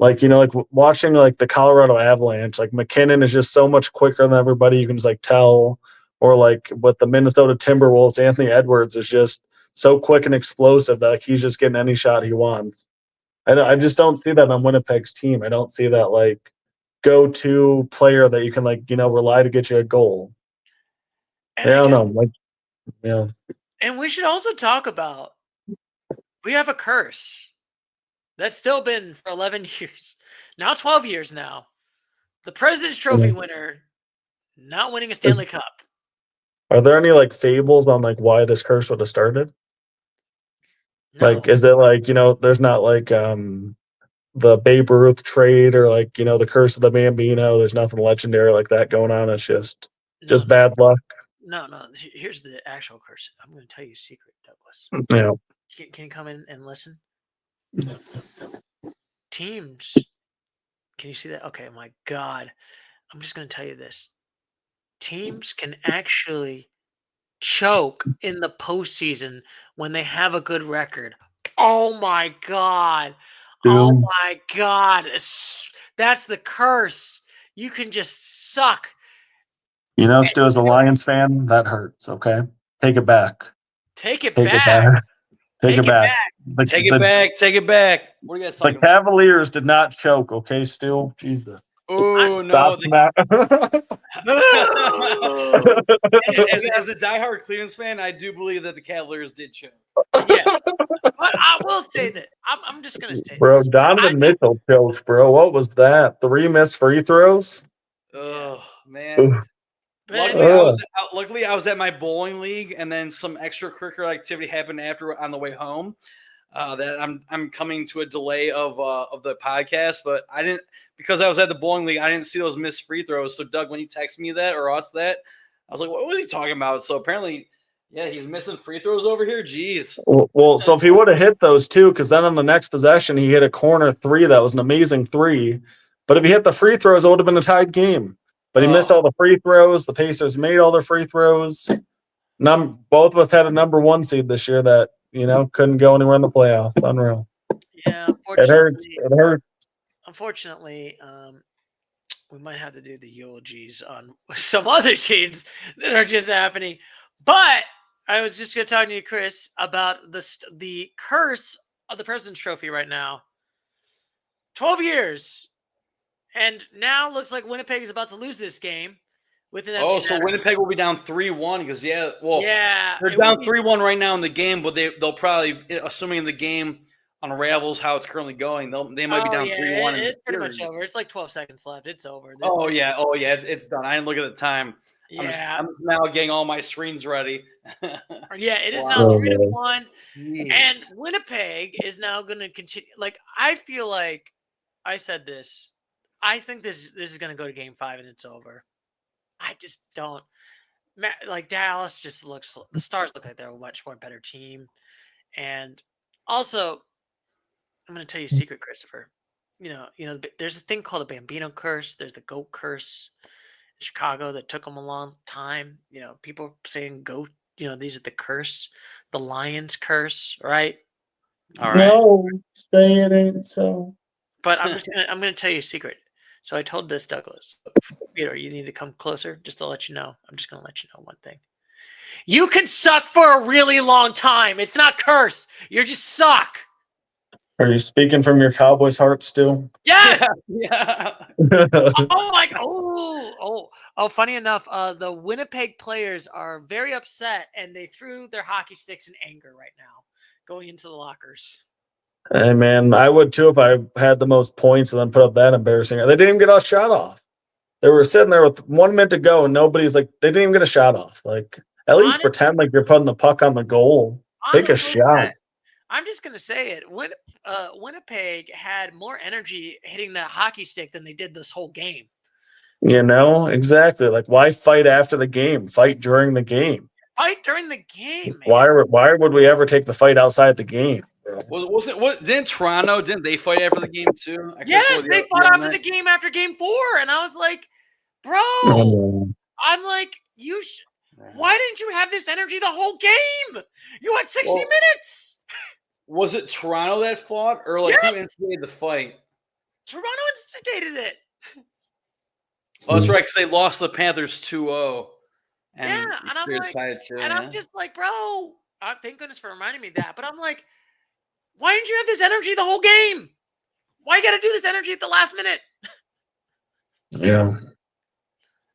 like, like watching, like, the Colorado Avalanche. Like, McKinnon is just so much quicker than everybody. You can just, like, tell. Or, like, with the Minnesota Timberwolves, Anthony Edwards is just so quick and explosive that, like, he's just getting any shot he wants. I just don't see that on Winnipeg's team. I don't see that, like, go-to player that you can, like, rely to get you a goal. And I I don't guess, know. Like, yeah. and we should also talk about we have a curse that's still been for 11 years, now 12 years now. The President's Trophy winner not winning a Stanley Cup. Are there any, like, fables on, like, why this curse would have started? No, Like, is there, like, there's not, like, the Babe Ruth trade or, like, the curse of the Bambino. There's nothing legendary like that going on. It's just no, no, bad luck. no. Here's the actual curse. I'm going to tell you a secret, Douglas. Yeah. Can you come in and listen? Teams. Can you see that? Okay, my God. I'm just going to tell you this. Teams can actually choke in the postseason when they have a good record. Oh my God. Oh Dude, my God. That's the curse. You can just suck. Stu, as a Lions fan, that hurts. Okay, take it back. Take it Take it back. back. Take Take it it back. back. Take it back. Take it back. What are you guys The talking about? Cavaliers did not choke. Okay, Stu. Jesus. Oh Stop no! that. As a diehard Cleveland fan, I do believe that the Cavaliers did choke. Yeah. But I will say this. I'm just going to say Bro, this. Donovan Mitchell choked, bro. What was that? 3 missed free throws? Oh man! Ugh. But Luckily, I was at my bowling league, and then some extracurricular activity happened after on the way home. That I'm coming to a delay of the podcast, but I didn't because I was at the bowling league. I didn't see those missed free throws. So Doug, when you texted me that or us that, I was like, what was he talking about? So apparently, yeah, he's missing free throws over here. Jeez. Well, so if he would have hit those two, because then on the next possession, he hit a corner three. That was an amazing three. But if he hit the free throws, it would have been a tied game. But he missed all the free throws. The Pacers made all their free throws. Both of us had a number one seed this year that, couldn't go anywhere in the playoffs. Unreal. yeah, It hurts. It hurts. unfortunately, we might have to do the eulogies on some other teams that are just happening. But I was just going to talk to you, Chris, about the curse of the President's Trophy right now. 12 years. And now looks like Winnipeg is about to lose this game with an empty So netter. Winnipeg will be down 3-1 because Yeah, they're down 3-1 right now in the game, but they'll probably, assuming the game unravels how it's currently going, they might be down 3-1. It's pretty much over. It's like 12 seconds left. It's over. It's done. I didn't look at the time. Yeah. I'm now getting all my screens ready. Yeah, it is Wow. now 3-1. Jeez. And Winnipeg is now going to continue. Like, I feel like I said this. I think this is going to go to game 5 and it's over. I just don't. Like, Dallas just looks, the Stars look like they're a much more better team. And also, I'm going to tell you a secret, Christopher. There's a thing called a Bambino curse. There's the GOAT curse in Chicago that took them a long time. People saying GOAT, these are the curse, the Lions curse, right? All right. No, say it ain't so. But I'm gonna tell you a secret. So I told this Douglas, Peter, you need to come closer just to let you know. I'm just gonna let you know one thing. You can suck for a really long time. It's not curse. You're just suck. Are you speaking from your Cowboys heart still? Yes. Yeah. Oh my. Funny enough, the Winnipeg players are very upset and they threw their hockey sticks in anger right now, going into the lockers. Hey, man, I would too if I had the most points and then put up that embarrassing. They didn't even get a shot off. They were sitting there with 1 minute to go, and nobody's like, they didn't even get a shot off. Like, at least pretend like you're putting the puck on the goal. Take a shot. I'm just gonna say it. Winnipeg had more energy hitting that hockey stick than they did this whole game. Exactly. Like, why fight after the game? Fight during the game. Fight during the game, man. Why would we ever take the fight outside the game? Didn't Toronto? Didn't they fight after the game too? Yes, they fought after the game after game 4, and I was like, bro. Oh, I'm like, why didn't you have this energy the whole game? You had 60 minutes. Was it Toronto that fought, or like who instigated the fight? Toronto instigated it. Oh, that's right, because they lost the Panthers 2-0. And yeah, and I'm like, I'm just like, bro. Thank goodness for reminding me of that. But I'm like, why didn't you have this energy the whole game? Why you got to do this energy at the last minute? yeah.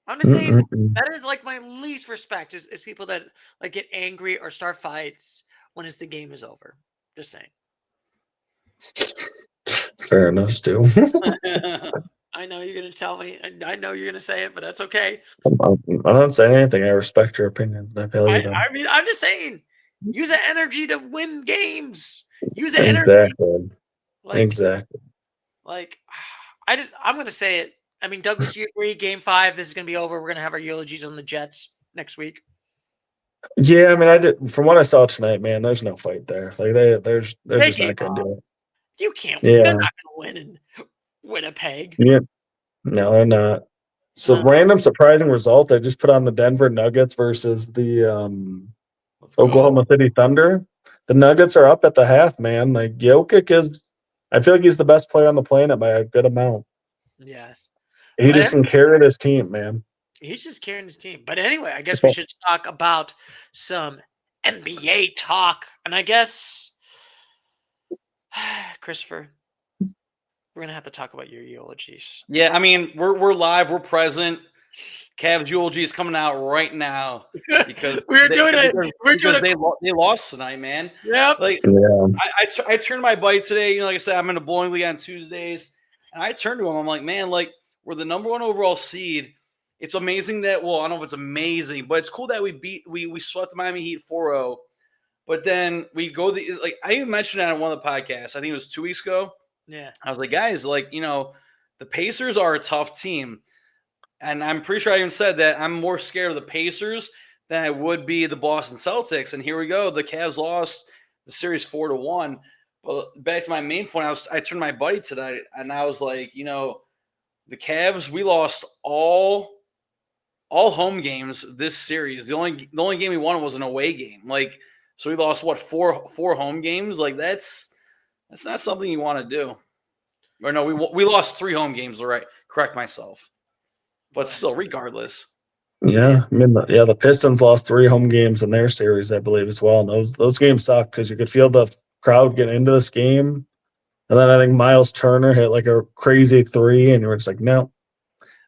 I'm just saying that is like my least respect is people that like get angry or start fights when the game is over. Just saying. Fair enough, Stu. I know you're gonna tell me. I know you're gonna say it, but that's okay. I'm not saying anything. I respect your opinions. I value them. I mean, I'm just saying, use that energy to win games. Use that energy. Exactly. Exactly. Like, I'm gonna say it. I mean, Douglas, you agree? Game 5, this is gonna be over. We're gonna have our eulogies on the Jets next week. Yeah, I mean, I did. From what I saw tonight, man, there's no fight there. Like they're just not gonna do it. You can't. Yeah. They're not gonna win in Winnipeg. Yeah. No, they're not. So random surprising result. I just put on the Denver Nuggets versus the Oklahoma City Thunder. The Nuggets are up at the half, man. Like Jokic is, I feel like he's the best player on the planet by a good amount. Yes. He just can carry this team, man. He's just carrying his team. But anyway, I guess we should talk about some NBA talk. And I guess, Christopher, we're gonna have to talk about your eulogies. Yeah, I mean, we're live, we're present. Cavs eulogy is coming out right now because they lost tonight, man. Yep. Like I turned my buddy today. You know, like I said, I'm in a bowling league on Tuesdays, and I turned to him. I'm like, man, like we're the number 1 overall seed. It's amazing that. Well, I don't know if it's amazing, but it's cool that we swept the Miami Heat 4-0. But then we go I even mentioned that on one of the podcasts. I think it was 2 weeks ago. Yeah. I was like, guys, like, you know, the Pacers are a tough team. And I'm pretty sure I even said that I'm more scared of the Pacers than I would be the Boston Celtics. And here we go. The Cavs lost the series 4-1. But back to my main point, I turned my buddy tonight, and I was like, you know, the Cavs, we lost all home games this series. The only game we won was an away game. Like, so we lost four home games. Like that's not something you want to do. Or no, we lost 3 home games. All right, correct myself. But still, regardless. Yeah, I mean, the Pistons lost 3 home games in their series, I believe, as well. And those games suck because you could feel the crowd getting into this game. And then I think Miles Turner hit like a crazy 3, and you were just like, no.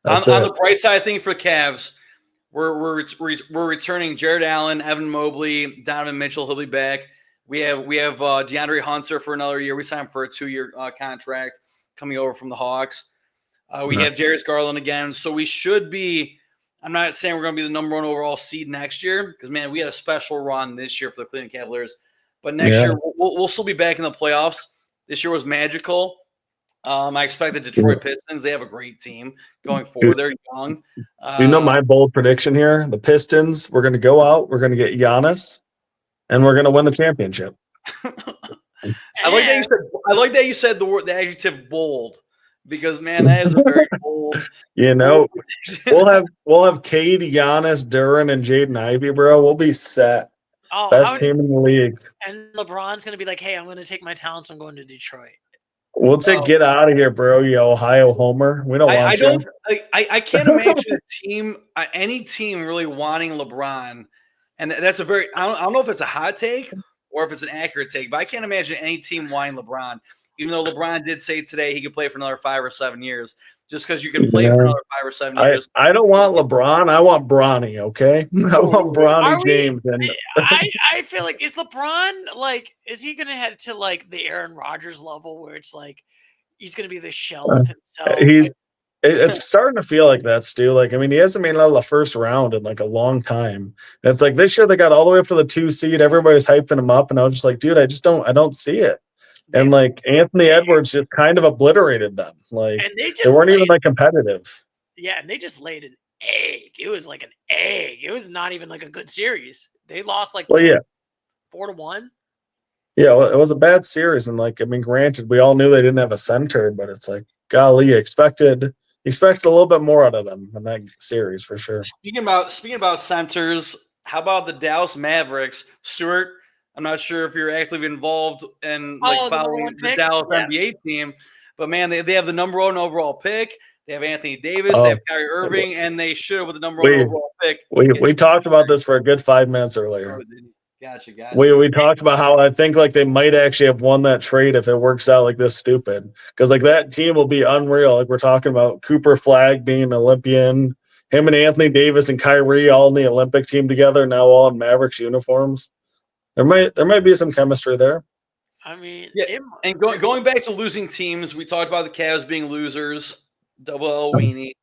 On the bright side, I think for Cavs, we're returning Jared Allen, Evan Mobley, Donovan Mitchell. He'll be back. We have DeAndre Hunter for another year. We signed him for a 2-year contract coming over from the Hawks. We have Darius Garland again. So we should be – I'm not saying we're going to be the number 1 overall seed next year because, man, we had a special run this year for the Cleveland Cavaliers. But next year, we'll still be back in the playoffs. This year was magical. I expect the Detroit Pistons. They have a great team going forward. They're young. You know my bold prediction here? The Pistons, we're going to go out. We're going to get Giannis, and we're going to win the championship. I like that you said the adjective bold. Because, man, that is a very bold. You know, we'll have Cade, Giannis, Duran, and Jaden Ivey, bro. We'll be set. Best team in the league. And LeBron's gonna be like, "Hey, I'm gonna take my talents. I'm going to Detroit." We'll say, "Get out of here, bro, you Ohio homer. We don't want you." I can't imagine any team really wanting LeBron, and that's a very. I don't know if it's a hot take or if it's an accurate take, but I can't imagine any team wanting LeBron. Even though LeBron did say today he could play for another 5 or 7 years, just because you can play for another 5 or 7 years. I don't want LeBron. I want Bronny. Okay, I want Bronny James. And I feel like is LeBron like is he gonna head to like the Aaron Rodgers level where it's like he's gonna be the shell of himself? It's starting to feel like that, Stu. Like, I mean, he hasn't made it out of the first round in like a long time. And it's like this year they got all the way up to the 2 seed. Everybody's hyping him up, and I was just like, dude, I don't see it. And like Anthony Edwards just kind of obliterated them. Like they weren't even like competitive. Yeah, and they just laid an egg. It was like an egg. It was not even like a good series. They lost like 4-1. Yeah, well, it was a bad series, and like I mean, granted, we all knew they didn't have a center, but it's like, golly, expected expected a little bit more out of them in that series for sure. Speaking about centers, how about the Dallas Mavericks? Stuart, I'm not sure if you're actively involved in following the Dallas NBA team, but man, they have the number 1 overall pick. They have Anthony Davis, they have Kyrie Irving, and they should with the number 1 overall pick. We talked about this for a good 5 minutes earlier. Gotcha. We talked about how I think like they might actually have won that trade if it works out like this stupid. Because like that team will be unreal. Like we're talking about Cooper Flagg being an Olympian, him and Anthony Davis and Kyrie all in the Olympic team together, now all in Mavericks uniforms. There might be some chemistry there. I mean, and going back to losing teams, we talked about the Cavs being losers. Double L weenie.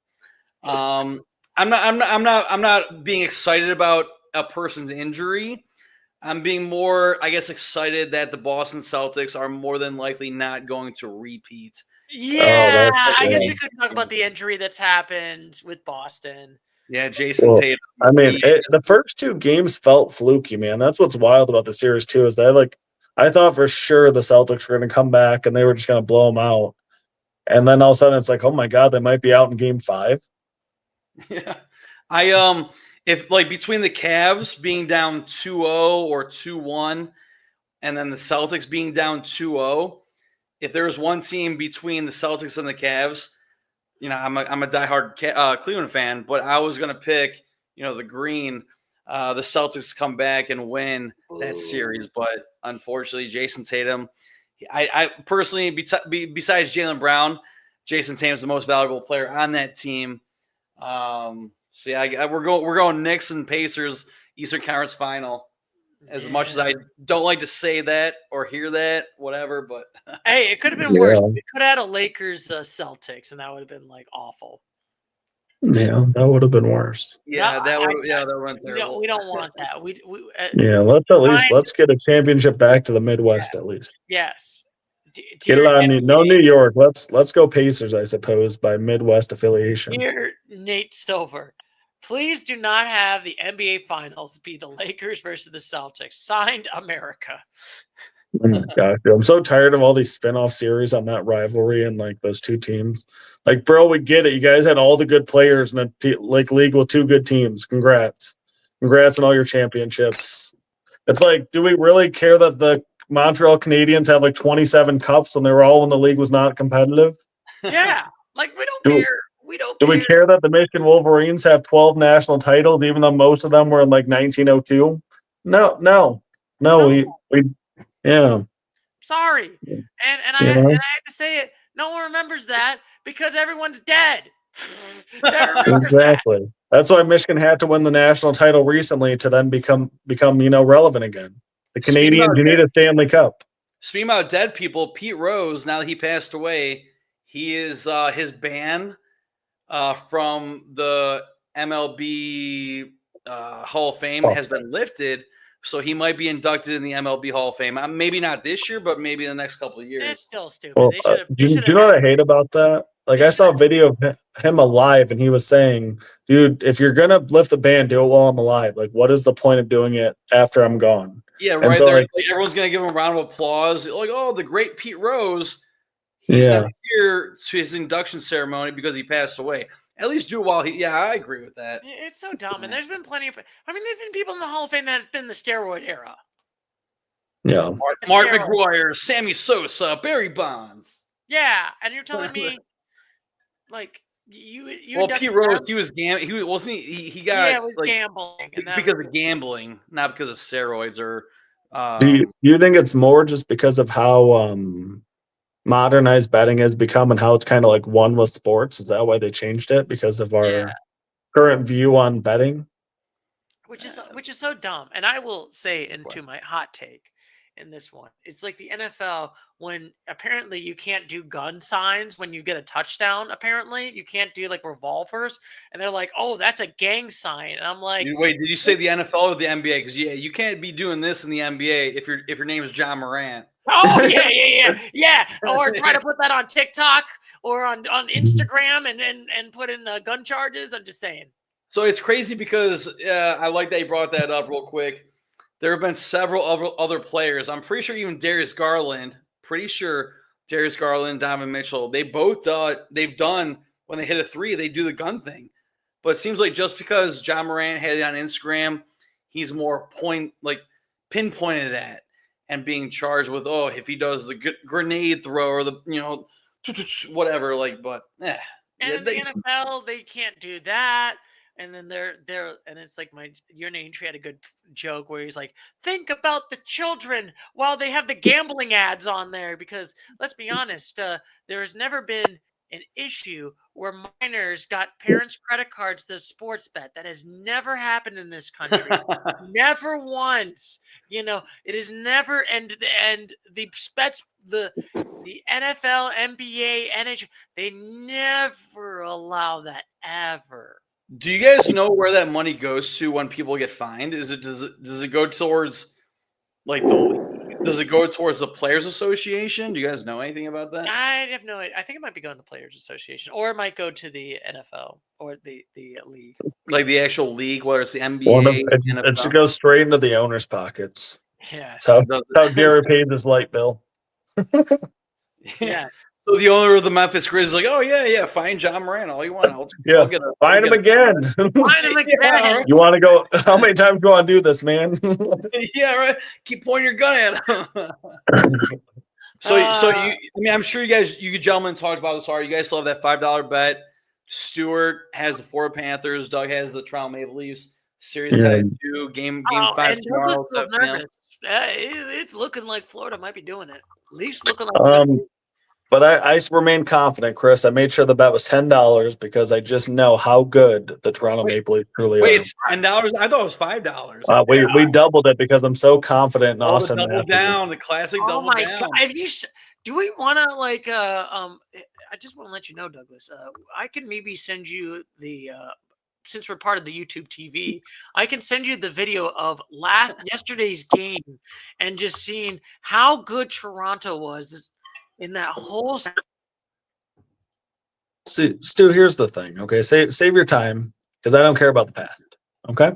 I'm not being excited about a person's injury. I'm being more, I guess, excited that the Boston Celtics are more than likely not going to repeat. Yeah, I guess we could talk about the injury that's happened with Boston. Yeah, Jason Tatum. I mean, the first 2 games felt fluky, man. That's what's wild about the series too. Is that I thought for sure the Celtics were going to come back and they were just going to blow them out, and then all of a sudden it's like, oh my god, they might be out in Game 5. Yeah, if between the Cavs being down 2-0 or 2-1, and then the Celtics being down 2-0, if there was one team between the Celtics and the Cavs, I'm a diehard Cleveland fan, but I was gonna pick the green, the Celtics to come back and win that series. But unfortunately, Jason Tatum, I personally, besides Jaylen Brown, Jason Tatum's the most valuable player on that team. So yeah, we're going Knicks and Pacers Eastern Conference Final. As much as I don't like to say that or hear that, whatever, but hey, it could have been worse. We could have had a Lakers Celtics, and that would have been awful. Yeah, that would have been worse. Yeah, that would have been terrible. We don't want that. Let's get a championship back to the Midwest at least. Yes. Get it on no New York. Let's go Pacers, I suppose, by Midwest affiliation. Dear Nate Silver, please do not have the NBA Finals be the Lakers versus the Celtics. Signed, America. Oh my gosh, dude, I'm so tired of all these spinoff series on that rivalry and those 2 teams. Bro, we get it. You guys had all the good players in a league with 2 good teams. Congrats on all your championships. It's do we really care that the Montreal Canadiens have 27 cups when they were all when the league was not competitive? Yeah, we don't care. Do we care that the Michigan Wolverines have 12 national titles, even though most of them were in 1902? No. We yeah. Sorry, and I had to say it. No one remembers that because everyone's dead. Exactly. That's why Michigan had to win the national title recently to then become relevant again. The Canadians, you need a Stanley Cup. Speaking about dead people, Pete Rose, now that he passed away, he is his ban from the MLB Hall of Fame has been lifted, so he might be inducted in the MLB Hall of Fame. Maybe not this year, but maybe in the next couple of years. It's still stupid. Well, do you know what I hate about that? I saw a video of him alive, and he was saying, dude, if you're going to lift the ban, do it while I'm alive. What is the point of doing it after I'm gone? Yeah, right. So, everyone's going to give him a round of applause. Oh, the great Pete Rose. He's not here to his induction ceremony because he passed away. At least do it while I agree with that. It's so dumb. And there's been there's been people in the Hall of Fame that have been the steroid era. Yeah. Mark McGuire, Sammy Sosa, Barry Bonds. Yeah. And you're telling me, you Pete Rose, he was gambling. He got gambling because of gambling, not because of steroids or. Do you think it's more just because of how modernized betting has become and how it's kind of one with sports? Is that why they changed it? Because of our current view on betting, which is so dumb. And I will say into my hot take in this one, it's like the NFL when apparently you can't do gun signs when you get a touchdown. Apparently you can't do revolvers, and they're like, "Oh, that's a gang sign." And I'm like, "Wait, did you say the NFL or the NBA? Because you can't be doing this in the NBA if your name is John Morant." Oh yeah. Or try to put that on TikTok or on Instagram and put in gun charges. I'm just saying. So it's crazy because I like that you brought that up real quick. There have been several other players. I'm pretty sure even Darius Garland, Donovan Mitchell, they've done when they hit a three, they do the gun thing. But it seems like just because John Morant had it on Instagram, he's more pinpointed at and being charged with, if he does the grenade throw or the, whatever, but And in the NFL, they can't do that. And then and it's like your name tree had a good joke where he's like, think about the children while they have the gambling ads on there. Because let's be honest, there has never been an issue where minors got parents' credit cards to sports bet. That has never happened in this country. Never once. It is never. And the NFL, NBA, NHL, they never allow that ever. Do you guys know where that money goes to when people get fined? Does it go towards the league? Does it go towards the Players Association? Do you guys know anything about that? I have no idea. I think it might be going to the Players Association, or it might go to the NFL or the league. Like the actual league, whether it's the NBA, it should go straight into the owners' pockets. Yeah. That's how Gary pays his light bill. Yeah. So the owner of the Memphis Grizzlies is like, oh yeah, find John Moran all you want. I'll find him again. Find him again. Yeah, right. You want to go? How many times do you want to do this, man? Yeah, right. Keep pointing your gun at him. I'm sure you gentlemen talked about this already. You guys still have that $5 bet. Stuart has the Florida Panthers. Doug has the Toronto Maple Leafs. Series tied 2, game 5 tomorrow. It's looking like Florida might be doing it. Leafs looking like. But I remain confident, Chris. I made sure the bet was $10 because I just know how good the Toronto Maple Leafs truly are. Wait, it's $10? I thought it was $5. We doubled it because I'm so confident in Austin. Double down, the classic double down. God. Do we want to I just want to let you know, Douglas. I can maybe send you the. Since we're part of the YouTube TV, I can send you the video of yesterday's game and just seeing how good Toronto was in that whole. Stu, here's the thing. Okay, save your time because I don't care about the past. Okay,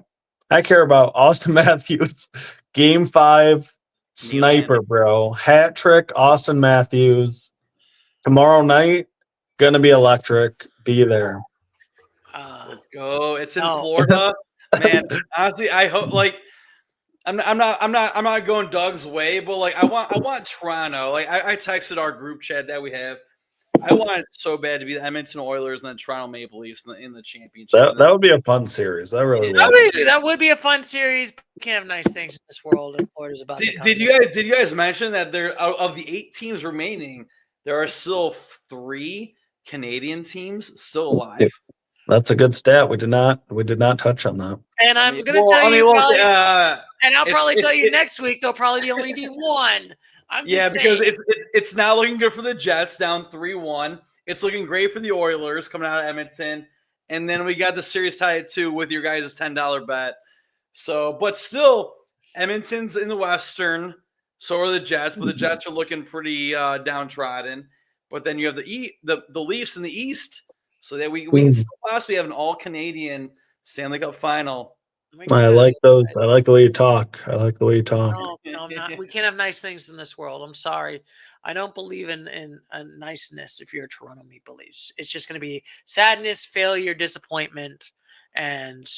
I care about Austin Matthews, Game 5, sniper, bro, hat trick. Austin Matthews tomorrow night, gonna be electric. Be there. Let's go. It's in Florida, man. Honestly, I hope I'm not going Doug's way, but I want Toronto. I texted our group chat that we have. I want it so bad to be the Edmonton Oilers and then Toronto Maple Leafs in the championship. That would be a fun series. That really would. That would be a fun series. We can't have nice things in this world, and Florida's about. Did you guys mention that there of the 8 teams remaining, there are still 3 Canadian teams still alive? That's a good stat. We did not touch on that. And I'm going to tell you, and I'll probably tell you next week. There'll probably only be one. Because it's not looking good for the Jets, down 3-1. It's looking great for the Oilers coming out of Edmonton, and then we got the series tied at 2 with your guys' $10 bet. So, but still, Edmonton's in the Western. So are the Jets, but the Jets are looking pretty downtrodden. But then you have the Leafs in the East. So that we can still possibly have an all-Canadian Stanley Cup final. I like those. I like the way you talk. No, we can't have nice things in this world. I'm sorry. I don't believe in a niceness if you're a Toronto Maple Leafs. It's just going to be sadness, failure, disappointment, and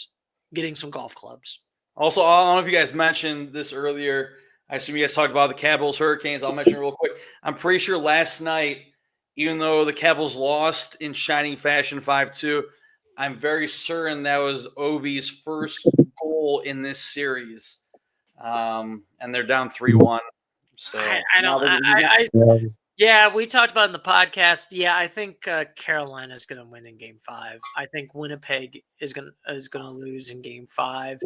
getting some golf clubs. Also, I don't know if you guys mentioned this earlier. I assume you guys talked about the Capitals, Hurricanes. I'll mention it real quick. I'm pretty sure last night, even though the Capitals lost in shining fashion 5-2, I'm very certain that was Ovi's first goal in this series. And they're down 3-1. So we talked about it in the podcast. Yeah, I think Carolina is going to win in Game 5. I think Winnipeg is going to lose in Game 5,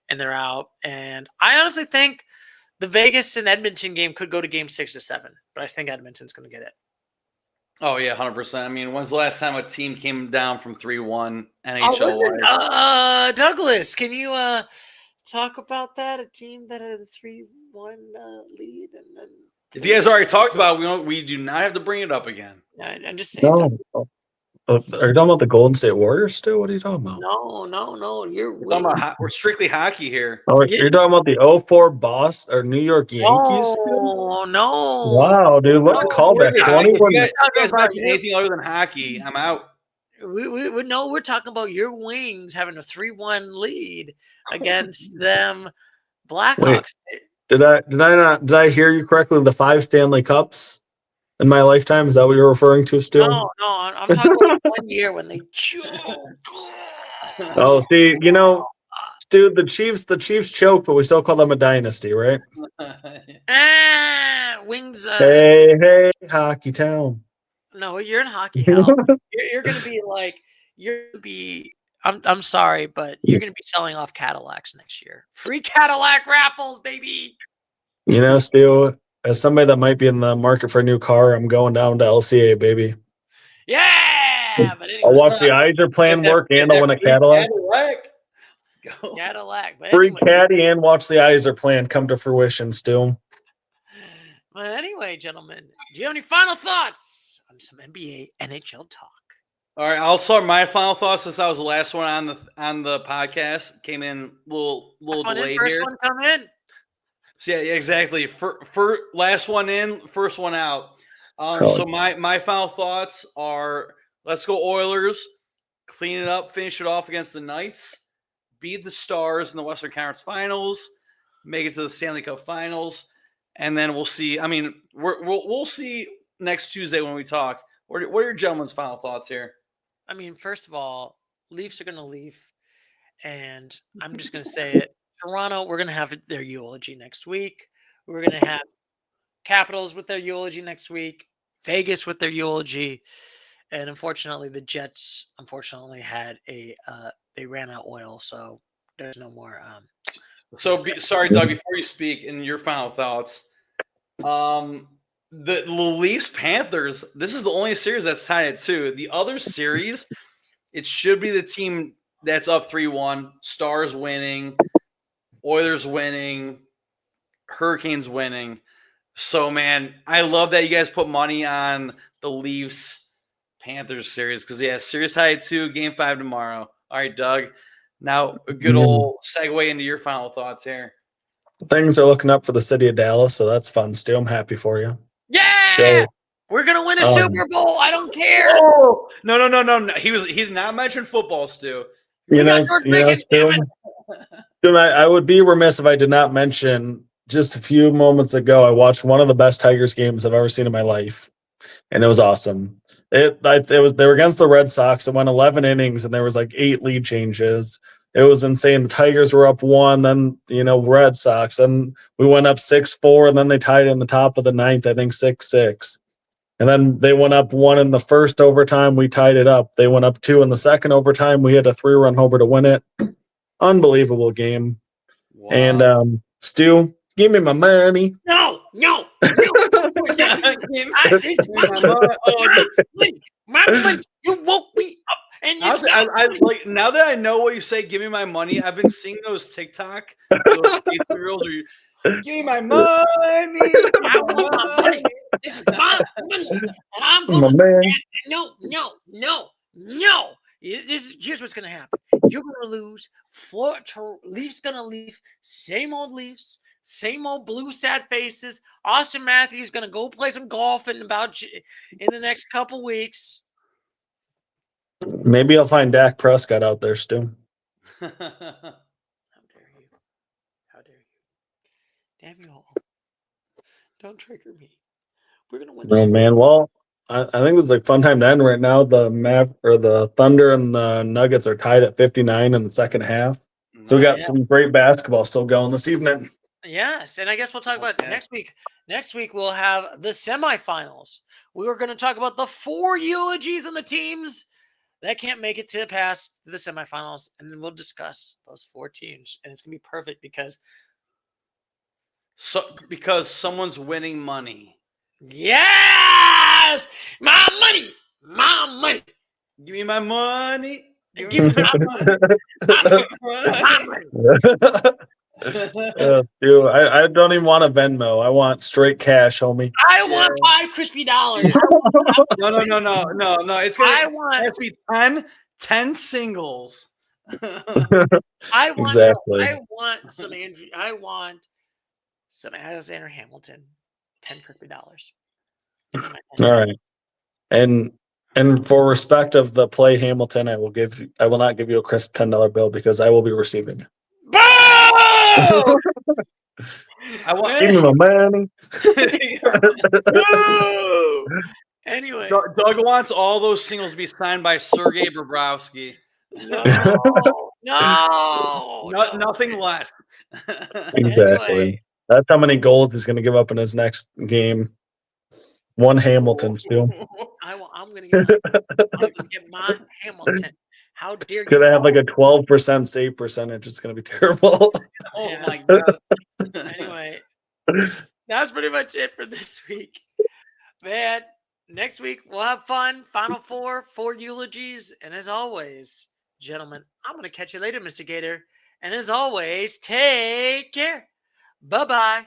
and they're out. And I honestly think the Vegas and Edmonton game could go to Game 6 or 7, but I think Edmonton's going to get it. Oh, yeah, 100%. I mean, when's the last time a team came down from 3-1 NHL-wise? Douglas, can you talk about that? A team that had a 3-1 lead? And then if you guys already talked about it, we do not have to bring it up again. I'm just saying. No. Are you talking about the Golden State Warriors still? What are you talking about? No. We're talking about we're strictly hockey here. Oh, you're talking about the 04 Boston or New York Yankees? No. Wow, dude, what a callback. If you guys mention anything other than hockey, I'm out. we're talking about your Wings having a 3-1 lead against them Blackhawks. Did I hear you correctly? The 5 Stanley Cups in my lifetime, is that what you're referring to, Stu? No, I'm talking about 1 year when they choked. Oh, see, dude, the Chiefs choked, but we still call them a dynasty, right? Wings. Hey, hockey town. No, you're in hockey hell. You're gonna be like you're gonna be. I'm sorry, but you're gonna be selling off Cadillacs next year. Free Cadillac raffles, baby. Stu, as somebody that might be in the market for a new car, I'm going down to LCA, baby. Yeah, but I'll anyway, watch the Yzer plan work and I'll win a Cadillac. Let's go. Cadillac. But Free anyway, caddy and watch the Yzer plan come to fruition, Stu. but anyway, gentlemen, do you have any final thoughts on some NBA NHL talk? All right, I'll start my final thoughts since I was the last one on the podcast. Came in a little delayed First here. one come in. So yeah, exactly. For last one in, first one out. So my final thoughts are: let's go Oilers, clean it up, finish it off against the Knights, beat the Stars in the Western Conference Finals, make it to the Stanley Cup Finals, and then we'll see. I mean, we'll see next Tuesday when we talk. What are your gentlemen's final thoughts here? I mean, first of all, Leafs are going to leave, and I'm just going to say it. Toronto, we're going to have their eulogy next week. We're going to have Capitals with their eulogy next week, Vegas with their eulogy, and unfortunately, the Jets had they ran out of oil, so there's no more. Sorry, Doug. Before you speak, in your final thoughts, the Leafs Panthers. This is the only series that's tied at 2. The other series, it should be the team that's up 3-1. Stars winning, Oilers winning, Hurricanes winning. So, man, I love that you guys put money on the Leafs Panthers series because, series tied at 2, game 5 tomorrow. All right, Doug. Now, a good old segue into your final thoughts here. Things are looking up for the city of Dallas, so that's fun, Stu. I'm happy for you. Yeah! So, we're going to win a Super Bowl. I don't care. Oh, no. He did not mention football, Stu. Stu, I would be remiss if I did not mention just a few moments ago, I watched one of the best Tigers games I've ever seen in my life, and it was awesome. They were against the Red Sox. It went 11 innings, and there was like 8 lead changes. It was insane. The Tigers were up 1, then Red Sox, then we went up 6-4, and then they tied in the top of the 9th, I think 6-6. And then they went up 1 in the first overtime. We tied it up. They went up 2 in the second overtime. We had a 3-run homer to win it. Unbelievable game. Wow. And Stu, give me my money. No. My money. You woke me up. And honestly, I like now that I know what you say. Give me my money. I've been seeing those TikTok, those Facebook reels where you give me my money. I want my money. This is my money, and I'm going. No. Here's what's going to happen. You're going to lose. Leafs going to leave. Same old Leafs. Same old blue sad faces. Austin Matthews going to go play some golf in the next couple weeks. Maybe I'll find Dak Prescott out there, Stu. How dare you? How dare you? Damn you all. Don't trigger me. We're going to win. Oh, man. Well, I think it's like fun time to end right now. The Thunder and the Nuggets are tied at 59 in the second half. So we got some great basketball still going this evening. Yes, and I guess we'll talk about next week. Next week we'll have the semifinals. We were going to talk about the 4 eulogies on the teams that can't make it to pass to the semifinals, and then we'll discuss those 4 teams, and it's going to be perfect because someone's winning money. Yes, my money. Give me my money. Give me my money. Dude, I don't even want a Venmo. I want straight cash, homie. I want 5 crispy dollars. No. It's gonna be 10 singles. I want some Andrew. I want some Alexander Hamilton. 10 crispy dollars. All right, and And for respect of the play Hamilton, I will not give you a crisp $10 bill because I will be receiving it. Boo! I want Give me my money. Boo! Anyway, Doug wants all those singles to be signed by Sergei Bobrovsky. no. Nothing less. Exactly. Anyway, That's how many goals he's going to give up in his next game. One Hamilton still. I'm gonna get my Hamilton. How dare It's going you? to have like a 12% save percentage. It's going to be terrible. Oh Yeah. my god. Anyway, that's pretty much it for this week. Man, next week we'll have fun. Final four eulogies. And as always, gentlemen, I'm going to catch you later, Mr. Gator. And as always, take care. Bye-bye.